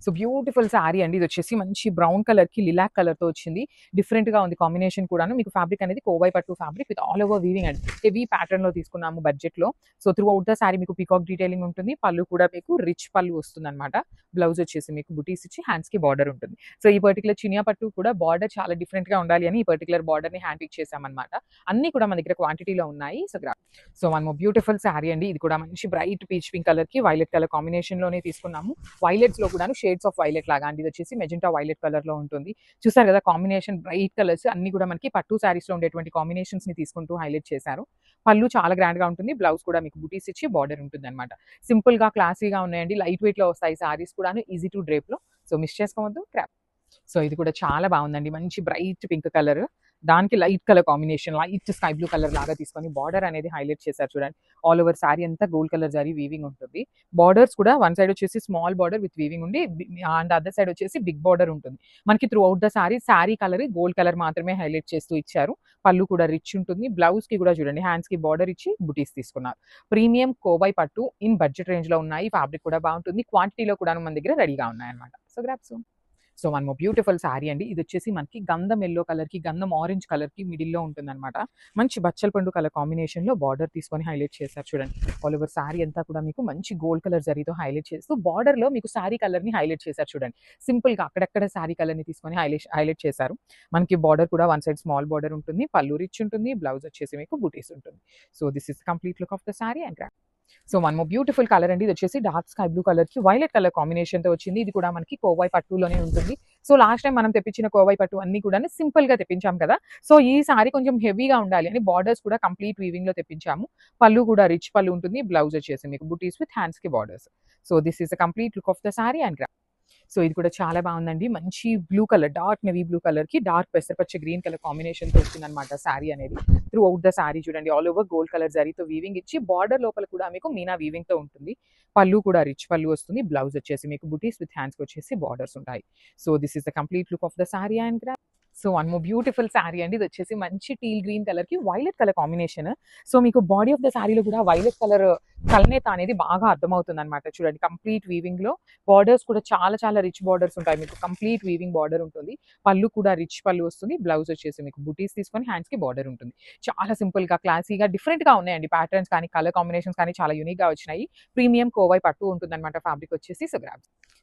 So beautiful sari అండి. ఇది వచ్చేసి మంచి బ్రౌన్ కలర్‌కి లిలాక్ కలర్‌తో వచ్చింది. డిఫరెంట్‌గా ఉంది కాంబినేషన్ కూడాను. మీకు ఫ్యాబ్రిక్ అనేది కోవై పట్టు fabric with all over weaving అండి. హెవీ ప్యాటర్న్‌లో తీసుకున్నాము బడ్జెట్‌లో. So through out the sari మీకు పీకాక్ డీటెయిలింగ్ ఉంటుంది. పళ్ళు కూడా మీకు రిచ్ పళ్ళు వస్తుందన్నమాట. బ్లౌజ్ వచ్చేసి మీకు బుటీస్ ఇచ్చి హ్యాండ్స్‌కి బార్డర్ ఉంటుంది. సో ఈ పర్టిక్యులర్ చినియా పట్టు కూడా బార్డర్ చాలా డిఫరెంట్‌గా ఉండాలి అని ఈ పర్టిక్యులర్ బార్డర్‌ని హ్యాండ్ పిక్ చేశామన్నమాట. అన్నీ కూడా మన దగ్గర క్వాంటిటీలో ఉన్నాయి. సో మనము బ్యూటిఫుల్ శారీ అండి. ఇది కూడా మంచి బ్రైట్ పీచ్ పింక్ కలర్‌కి వైలెట్ కలర్ కాంబినేషన్‌లోనే తీసుకున్నాము. వైలెట్స్‌లో కూడాను షేడ్స్ ఆఫ్ వైలెట్ లాగా అండి. ఇది వచ్చేసి మెజెంటా వైలెట్ కలర్‌లో ఉంటుంది. చూసారు కదా కాంబినేషన్ బ్రైట్ కలర్స్ అన్నీ కూడా మనకి పట్టు శారీస్‌లో ఉండేటువంటి కాంబినేషన్స్‌ని తీసుకుంటూ హైలైట్ చేశారు. పళ్ళు చాలా గ్రాండ్‌గా ఉంటుంది. బ్లౌజ్ కూడా మీకు బుటీస్ ఇచ్చి బార్డర్ ఉంటుందన్నమాట. సింపుల్‌గా క్లాసీగా ఉన్నాయండి. లైట్ వెయిట్‌లో వస్తాయి శారీస్ కూడాను ఈజీ టు డ్రేప్‌లో. సో మిస్ చేసుకోవద్దు. సో ఇది కూడా చాలా బాగుందండి. మంచి బ్రైట్ పింక్ కలర్. దానికి light colour combination light sky blue colour లాగా తీసుకొని బార్డర్ అనేది హైలైట్ చేశారు చూడండి. ఆల్ ఓవర్ శారీ అంతా గోల్డ్ కలర్ జరీ వీవింగ్ ఉంటుంది. బార్డర్స్ కూడా వన్ సైడ్ వచ్చేసి స్మాల్ బార్డర్ విత్ వీవింగ్ ఉండి అండ్ అదర్ సైడ్ వచ్చేసి బిగ్ బార్డర్ ఉంటుంది. మనకి through out the sari colour gold colour మాత్రమే హైలైట్ చేస్తూ ఇచ్చారు. పళ్ళు కూడా రిచ్ ఉంటుంది. బ్లౌజ్‌కి కూడా చూడండి హ్యాండ్స్‌కి బార్డర్ ఇచ్చి బుటీస్ తీసుకున్నారు. ప్రీమియం కోవై పట్టు ఇన్ బడ్జెట్ రేంజ్‌లో ఉన్నాయి. ఫ్యాబ్రిక్ కూడా బాగుంటుంది. క్వాంటిటీలో కూడా మన దగ్గర రెడీగా ఉన్నాయన్నమాట. So grab soon. సో మనము బ్యూటిఫుల్ శారీ అండి. ఇది వచ్చేసి మనకి గంధం యెల్లో కలర్‌కి, గంధం ఆరెంజ్ కలర్‌కి మిడిల్‌లో ఉంటుందన్నమాట. మంచి బచ్చల పండు కలర్ కాంబినేషన్‌లో బార్డర్ తీసుకొని హైలైట్ చేశారు చూడండి. ఆల్ ఓవర్ శారీ అంతా కూడా మీకు మంచి గోల్డ్ కలర్ జరీతో హైలైట్ చేస్తూ బార్డర్‌లో మీకు శారీ కలర్‌ని హైలైట్ చేశారు చూడండి. సింపుల్‌గా అక్కడక్కడ శారీ కలర్‌ని తీసుకొని హైలైట్ చేశారు. మనకి బార్డర్ కూడా వన్ సైడ్ స్మాల్ బార్డర్ ఉంటుంది. పళ్ళు రిచ్ ఉంటుంది. బ్లౌజ్ వచ్చేసి మీకు బూటీస్ ఉంటుంది. So this is complete look of the sari and so one more beautiful colour అండి. ఇది వచ్చేసి డార్క్ స్కై బ్లూ కలర్‌కి వైలెట్ కలర్ కాంబినేషన్‌తో వచ్చింది. ఇది కూడా మనకి కోవై పట్టులోనే ఉంటుంది. సో లాస్ట్ టైమ్ మనం తెప్పించిన కోవై పట్టు అన్నీ కూడాను సింపుల్‌గా తెప్పించాం కదా! సో ఈ సారీ కొంచెం హెవీగా ఉండాలి అని బార్డర్స్ కూడా కంప్లీట్ వీవింగ్‌లో తెప్పించాము. పళ్ళు కూడా రిచ్ పళ్ళు ఉంటుంది. బ్లౌజ్ వచ్చేసి మీకు బుటీస్ విత్ హ్యాండ్స్‌కి borders. So this is the complete look of the sorry and so ఇది కూడా చాలా బాగుందండి. మంచి blue colour dark navy blue కలర్‌కి డార్క్ పెసరపచ్చ గ్రీన్ కలర్ కాంబినేషన్‌తో వచ్చిందనమాట శారీ అనేది. త్రూ ఔట్ ద శారీ చూడండి ఆల్ ఓవర్ గోల్డ్ కలర్ జరీతో వీవింగ్ ఇచ్చి బార్డర్ లోపల కూడా మీకు మీనా వీవింగ్‌తో ఉంటుంది. పళ్ళు కూడా రిచ్ పళ్ళు వస్తుంది. బ్లౌజ్ వచ్చేసి మీకు బుటీస్ విత్ హ్యాండ్స్‌కి వచ్చేసి బార్డర్స్ ఉంటాయి. So this is the complete look of the sari and so one more beautiful sari అండి. ఇది వచ్చేసి మంచి టీల్ గ్రీన్ కలర్‌కి వైలెట్ కలర్ కాంబినేషన్. సో మీకు బాడీ ఆఫ్ ద శారీలో కూడా వైలెట్ కలర్ కల్నేత అనేది బాగా అర్థమవుతుందన్నమాట. చూడండి కంప్లీట్ వీవింగ్‌లో బార్డర్స్ కూడా చాలా చాలా రిచ్ బార్డర్స్ ఉంటాయి. మీకు కంప్లీట్ వీవింగ్ బార్డర్ ఉంటుంది. పళ్ళు కూడా రిచ్ పళ్ళు వస్తుంది. బ్లౌజ్ వచ్చేసి మీకు బుటీస్ తీసుకొని హ్యాండ్స్‌కి బార్డర్ ఉంటుంది. చాలా సింపుల్‌గా, క్లాసీగా, డిఫరెంట్‌గా ఉన్నాయండి. ప్యాటర్న్స్ కానీ, కలర్ కాంబినేషన్స్ కానీ చాలా యూనిక్‌గా వచ్చినాయి. ప్రీమియం కోవై పట్టు ఉంటుందన్నమాట ఫ్యాబ్రిక్ వచ్చేసి.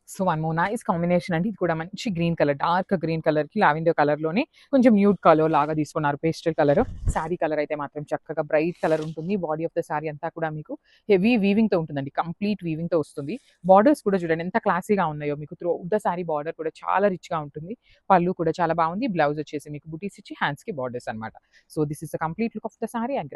So one more nice combination అండి. ఇది కూడా మంచి గ్రీన్ కలర్, డార్క్ గ్రీన్ కలర్‌కి లావెండర్ కలర్‌లోనే కొంచెం న్యూడ్ కలర్ లాగా తీసుకున్నారు. Pastel colour. శారీ కలర్ అయితే మాత్రం చక్కగా బ్రైట్ కలర్ ఉంటుంది. బాడీ ఆఫ్ ద శారీ అంతా కూడా మీకు హెవీ వీవింగ్‌తో ఉంటుందండి. కంప్లీట్ వీవింగ్‌తో వస్తుంది. బార్డర్స్ కూడా చూడండి ఎంత క్లాసీగా ఉన్నాయో. మీకు through out the sari border కూడా చాలా రిచ్‌గా ఉంటుంది. పళ్ళు కూడా చాలా బాగుంది. బ్లౌజ్ వచ్చేసి మీకు బుటీస్ ఇచ్చి హ్యాండ్స్‌కి బార్డర్స్ అన్నమాట. So this is the complete look of the sari and